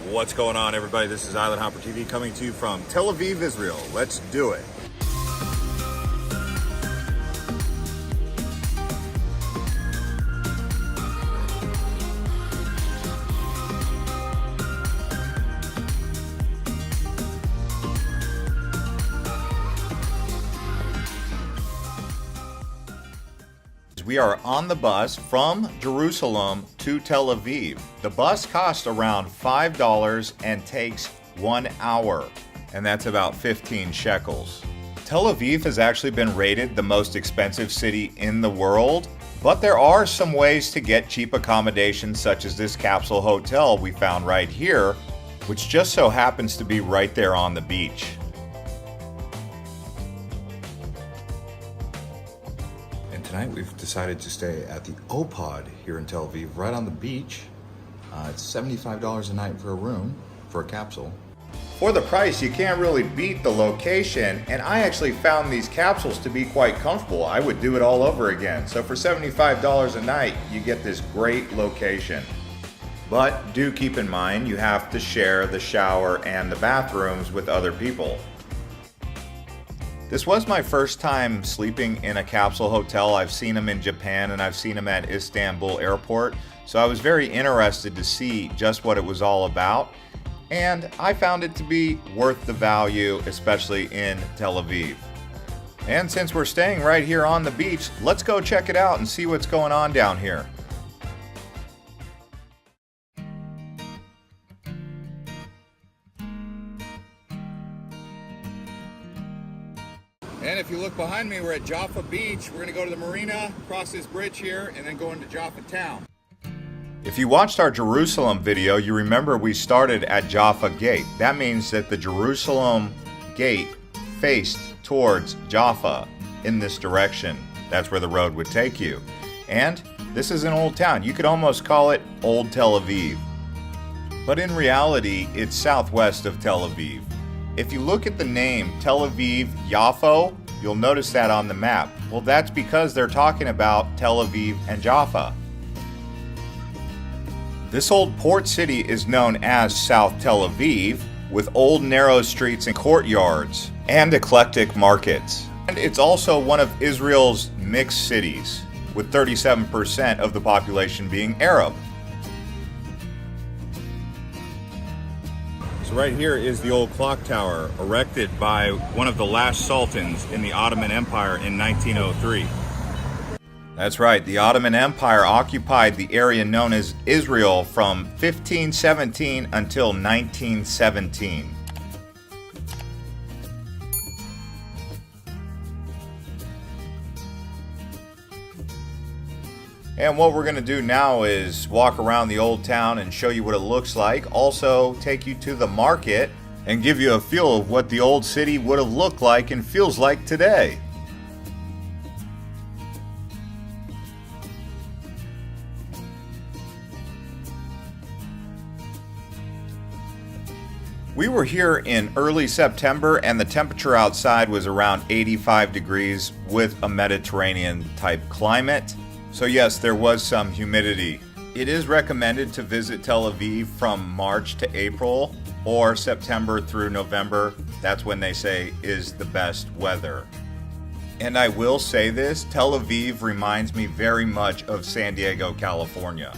What's going on, everybody? This is Island Hopper TV coming to you from Tel Aviv, Israel. Let's do it. We are on the bus from Jerusalem to Tel Aviv. The bus costs around $5 and takes 1 hour, and that's about 15 shekels. Tel Aviv has actually been rated the most expensive city in the world, but there are some ways to get cheap accommodations, such as this capsule hotel we found right here, which just so happens to be right there on the beach. Tonight we've decided to stay at the Opod here in Tel Aviv, right on the beach. It's $75 a night for a room, for a capsule. For the price, you can't really beat the location, and I actually found these capsules to be quite comfortable. I would do it all over again. So for $75 a night, you get this great location. But do keep in mind, you have to share the shower and the bathrooms with other people. This was my first time sleeping in a capsule hotel. I've seen them in Japan and I've seen them at Istanbul airport. So I was very interested to see just what it was all about. And I found it to be worth the value, especially in Tel Aviv. And since we're staying right here on the beach, let's go check it out and see what's going on down here. And if you look behind me, we're at Jaffa Beach. We're going to go to the marina, cross this bridge here, and then go into Jaffa town. If you watched our Jerusalem video, you remember we started at Jaffa Gate. That means that the Jerusalem gate faced towards Jaffa in this direction. That's where the road would take you. And this is an old town. You could almost call it Old Tel Aviv. But in reality, it's southwest of Tel Aviv. If you look at the name Tel Aviv Yafo, you'll notice that on the map. Well, that's because they're talking about Tel Aviv and Jaffa. This old port city is known as South Tel Aviv, with old narrow streets and courtyards, and eclectic markets. And it's also one of Israel's mixed cities, with 37% of the population being Arab. So right here is the old clock tower, erected by one of the last sultans in the Ottoman Empire in 1903. That's right, the Ottoman Empire occupied the area known as Israel from 1517 until 1917. And what we're going to do now is walk around the old town and show you what it looks like. Also take you to the market and give you a feel of what the old city would have looked like and feels like today. We were here in early September and the temperature outside was around 85 degrees with a Mediterranean type climate. So yes, there was some humidity. It is recommended to visit Tel Aviv from March to April or September through November. That's when they say is the best weather. And I will say this, Tel Aviv reminds me very much of San Diego, California.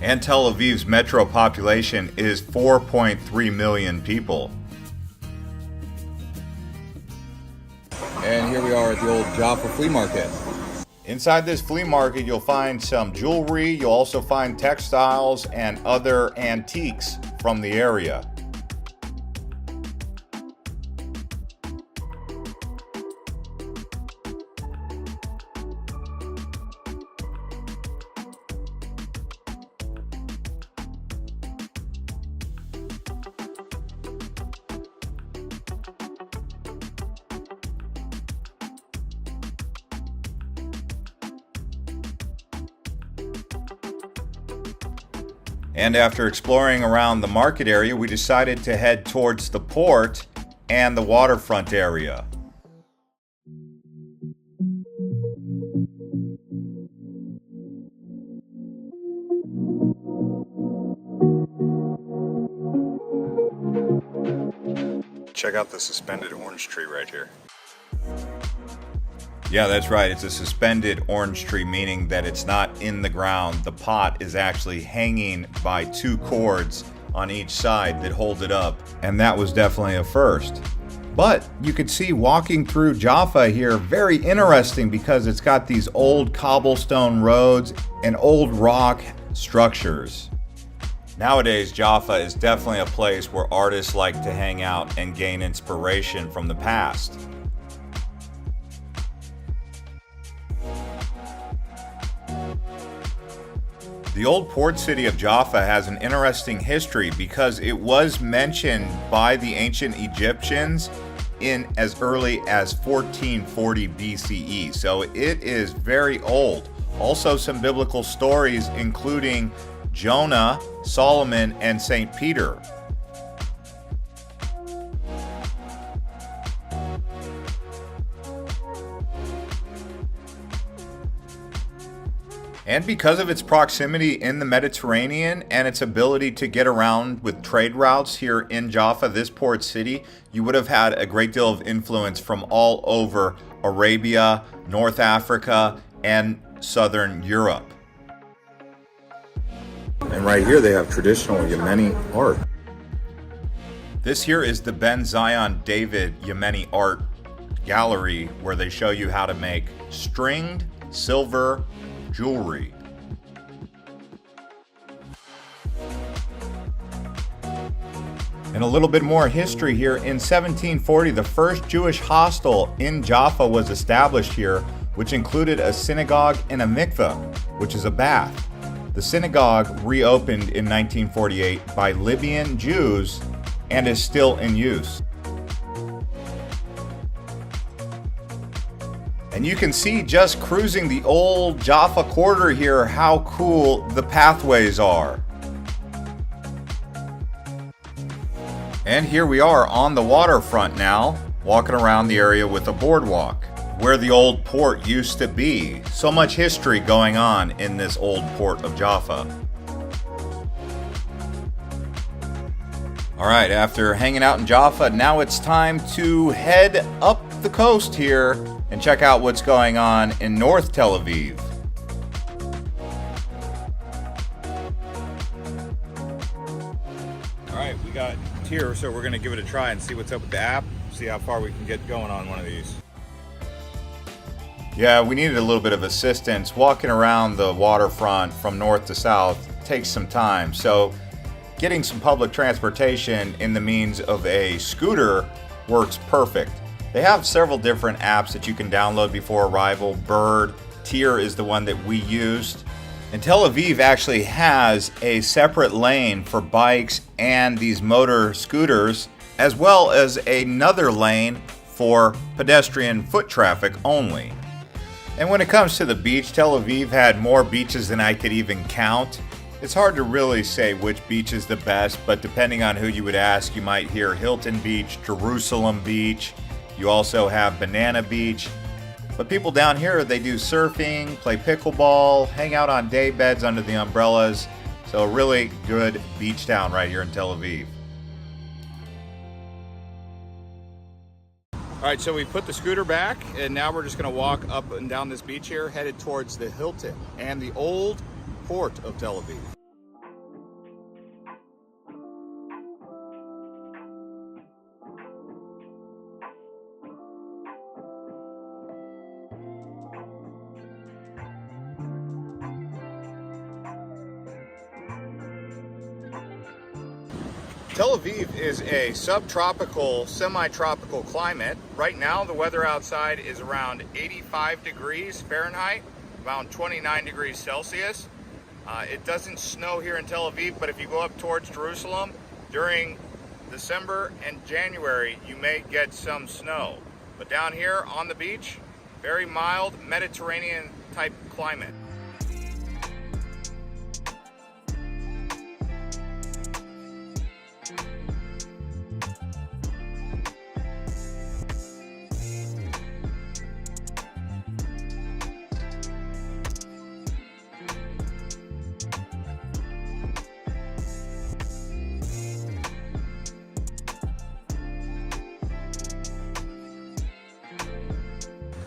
And Tel Aviv's metro population is 4.3 million people. And here we are at the old Jaffa flea market. Inside this flea market, you'll find some jewelry. You'll also find textiles and other antiques from the area. And after exploring around the market area, we decided to head towards the port and the waterfront area. check out the suspended orange tree right here. Yeah, that's right. It's a suspended orange tree, meaning that it's not in the ground. The pot is actually hanging by 2 cords on each side that hold it up. And that was definitely a first. But you could see walking through Jaffa here, very interesting because it's got these old cobblestone roads and old rock structures. Nowadays, Jaffa is definitely a place where artists like to hang out and gain inspiration from the past. The old port city of Jaffa has an interesting history because it was mentioned by the ancient Egyptians in as early as 1440 BCE, so it is very old. Also some biblical stories including Jonah, Solomon, and St. Peter. And because of its proximity in the Mediterranean and its ability to get around with trade routes here in Jaffa, this port city, you would have had a great deal of influence from all over Arabia, North Africa, and Southern Europe. And right here they have traditional Yemeni art. This here is the Ben Zion David Yemeni Art Gallery, where they show you how to make stringed silver jewelry. And a little bit more history here. In 1740, the first Jewish hostel in Jaffa was established here, which included a synagogue and a mikveh, which is a bath. The synagogue reopened in 1948 by Libyan Jews and is still in use. And you can see just cruising the old Jaffa quarter here how cool the pathways are. And here we are on the waterfront now, walking around the area with a boardwalk, where the old port used to be. So much history going on in this old port of Jaffa. All right, after hanging out in Jaffa, now it's time to head up the coast here and check out what's going on in North Tel Aviv. All right, we got here, so we're gonna give it a try and see what's up with the app, see how far we can get going on one of these. Yeah, we needed a little bit of assistance. Walking around the waterfront from north to south takes some time, so getting some public transportation in the means of a scooter works perfect. They have several different apps that you can download before arrival. Bird, Tier is the one that we used. And Tel Aviv actually has a separate lane for bikes and these motor scooters, as well as another lane for pedestrian foot traffic only. And when it comes to the beach, Tel Aviv had more beaches than I could even count. It's hard to really say which beach is the best, but depending on who you would ask, you might hear Hilton Beach, Jerusalem Beach. You also have Banana Beach. But people down here, they do surfing, play pickleball, hang out on day beds under the umbrellas. So a really good beach town right here in Tel Aviv. All right, so we put the scooter back, and now we're just gonna walk up and down this beach here, headed towards the Hilton and the old port of Tel Aviv. Tel Aviv is a subtropical, semi-tropical climate. Right now, the weather outside is around 85 degrees Fahrenheit, around 29 degrees Celsius. It doesn't snow here in Tel Aviv, but if you go up towards Jerusalem during December and January, you may get some snow. But down here on the beach, very mild Mediterranean type climate.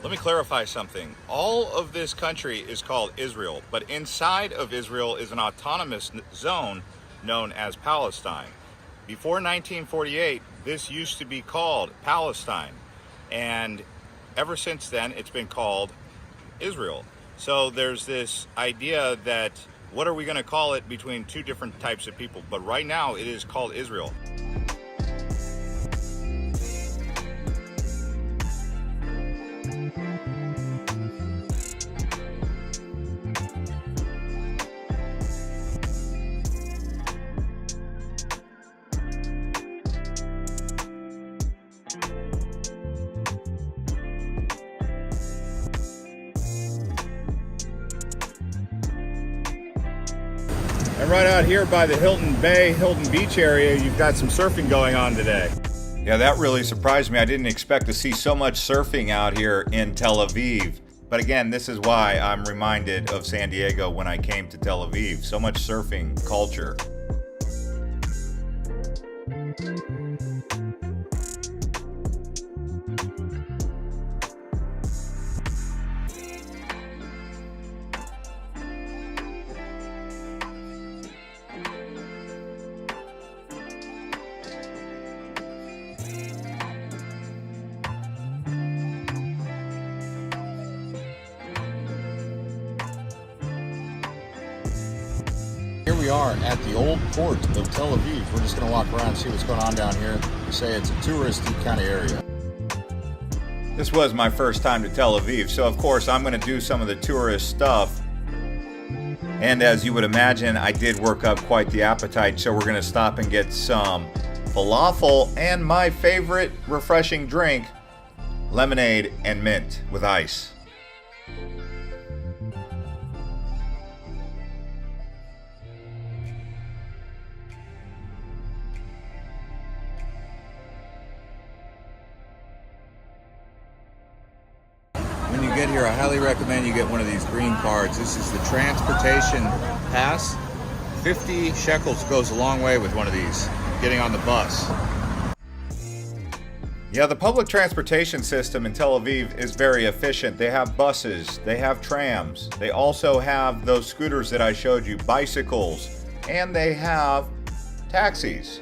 Let me clarify something. All of this country is called Israel, but inside of Israel is an autonomous zone known as Palestine. Before 1948, this used to be called Palestine, and ever since then, it's been called Israel. So there's this idea that what are we going to call it between two different types of people? But right now, it is called Israel. And right out here by the Hilton Beach area, you've got some surfing going on today. Yeah, that really surprised me. I didn't expect to see so much surfing out here in Tel Aviv. But again, this is why I'm reminded of San Diego when I came to Tel Aviv. So much surfing culture. Here we are at the old port of Tel Aviv. We're just going to walk around and see what's going on down here. They say it's a touristy kind of area. This was my first time to Tel Aviv, so of course I'm going to do some of the tourist stuff. And as you would imagine, I did work up quite the appetite, so we're going to stop and get some falafel and my favorite refreshing drink, lemonade and mint with ice. When you get here, I highly recommend you get one of these green cards. This is the transportation pass. 50 shekels goes a long way with one of these, getting on the bus. Yeah, the public transportation system in Tel Aviv is very efficient. They have buses, they have trams, they also have those scooters that I showed you, bicycles, and they have taxis.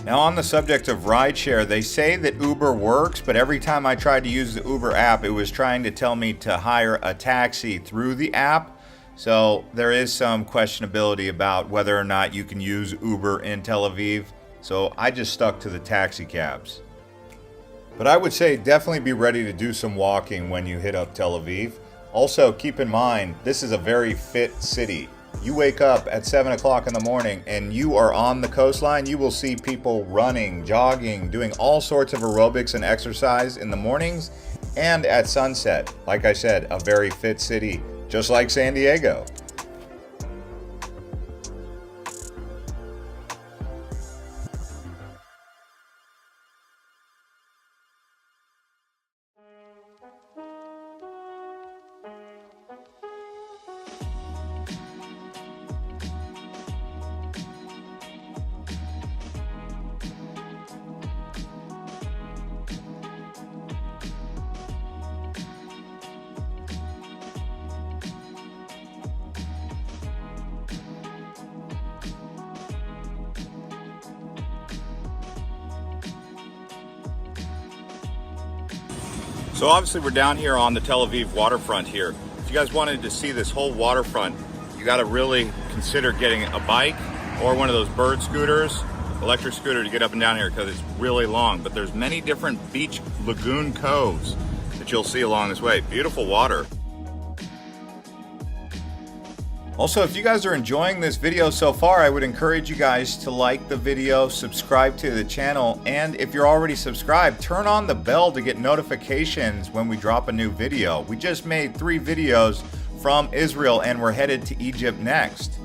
Now, on the subject of rideshare, they say that Uber works, but every time I tried to use the Uber app, it was trying to tell me to hire a taxi through the app. So there is some questionability about whether or not you can use Uber in Tel Aviv. So I just stuck to the taxi cabs. But I would say definitely be ready to do some walking when you hit up Tel Aviv. Also, keep in mind, this is a very fit city. You wake up at 7 o'clock in the morning and you are on the coastline, you will see people running, jogging, doing all sorts of aerobics and exercise in the mornings and at sunset. Like I said, a very fit city, just like San Diego. So obviously we're down here on the Tel Aviv waterfront here. If you guys wanted to see this whole waterfront, you got to really consider getting a bike or one of those bird scooters, electric scooter, to get up and down here because it's really long. But there's many different beach lagoon coves that you'll see along this way. Beautiful water. Also, if you guys are enjoying this video so far, I would encourage you guys to like the video, subscribe to the channel, and if you're already subscribed, turn on the bell to get notifications when we drop a new video. We just made 3 videos from Israel and we're headed to Egypt next.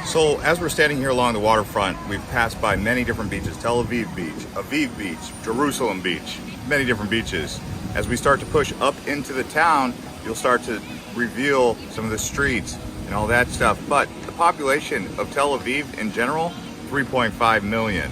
So as we're standing here along the waterfront, we've passed by many different beaches. Tel Aviv Beach, Aviv Beach, Jerusalem Beach, many different beaches. As we start to push up into the town, you'll start to reveal some of the streets and all that stuff. But the population of Tel Aviv in general, 3.5 million.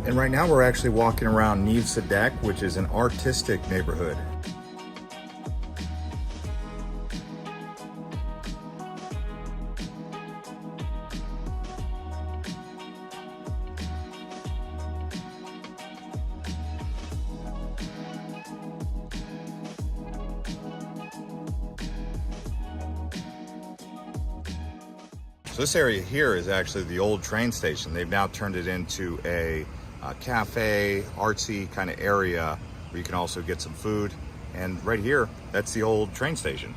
And right now we're actually walking around Neve Sadek, which is an artistic neighborhood. So this area here is actually the old train station. They've now turned it into a cafe, artsy kind of area where you can also get some food. And right here, that's the old train station.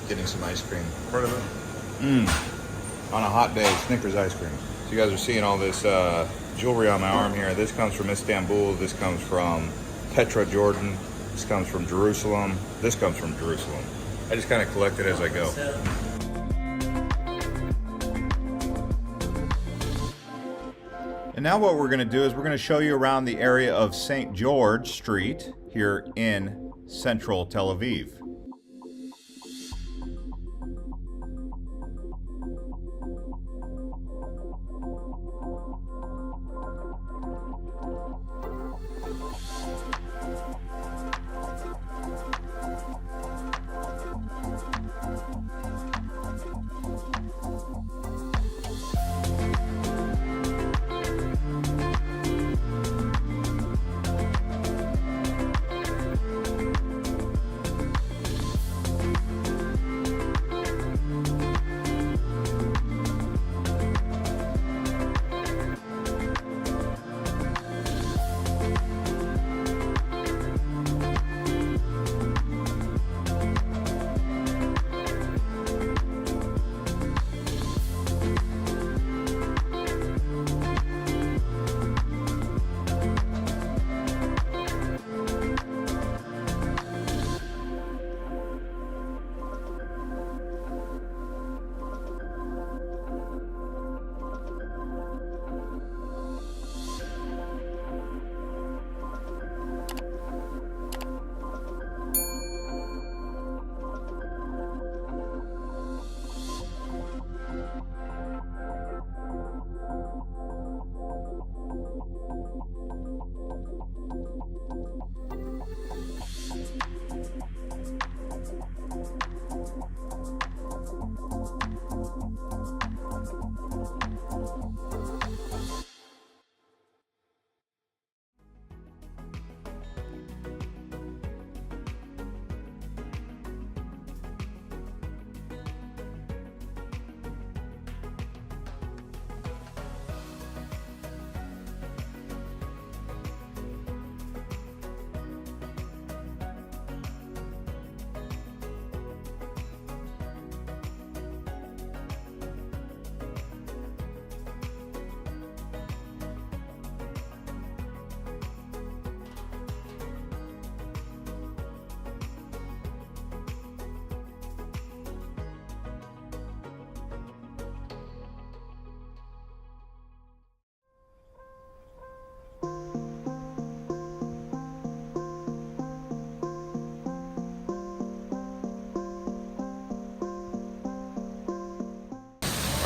Getting some ice cream. Part of it? On a hot day, Snickers ice cream. So you guys are seeing all this jewelry on my arm here. This comes from Istanbul. This comes from Petra, Jordan. This comes from Jerusalem. This comes from Jerusalem. I just kind of collect it as I go. And now what we're going to do is we're going to show you around the area of St. George Street here in central Tel Aviv.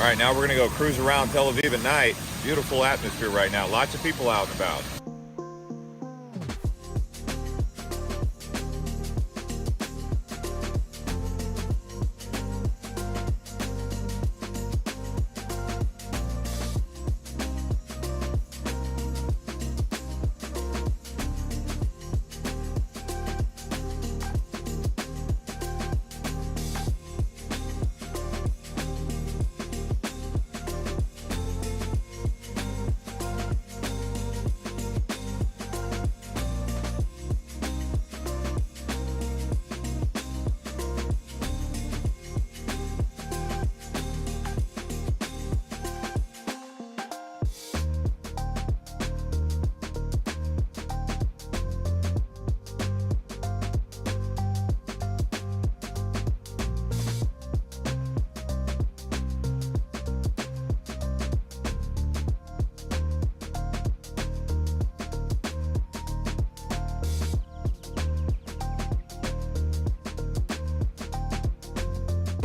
All right, now we're gonna go cruise around Tel Aviv at night. Beautiful atmosphere right now. Lots of people out and about.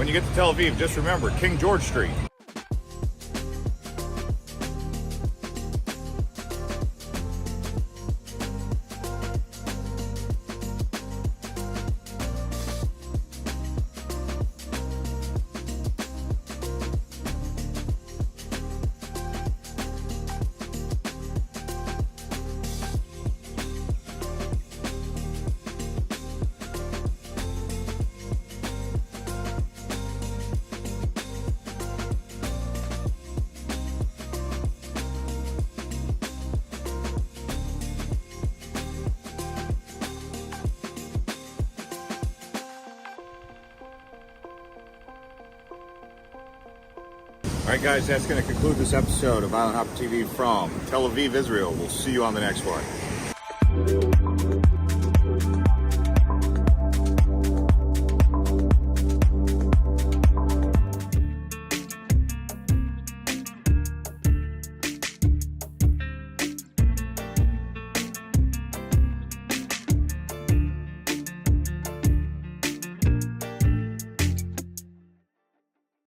When you get to Tel Aviv, just remember King George Street. All right, guys, that's going to conclude this episode of Island Hopper TV from Tel Aviv, Israel. We'll see you on the next one.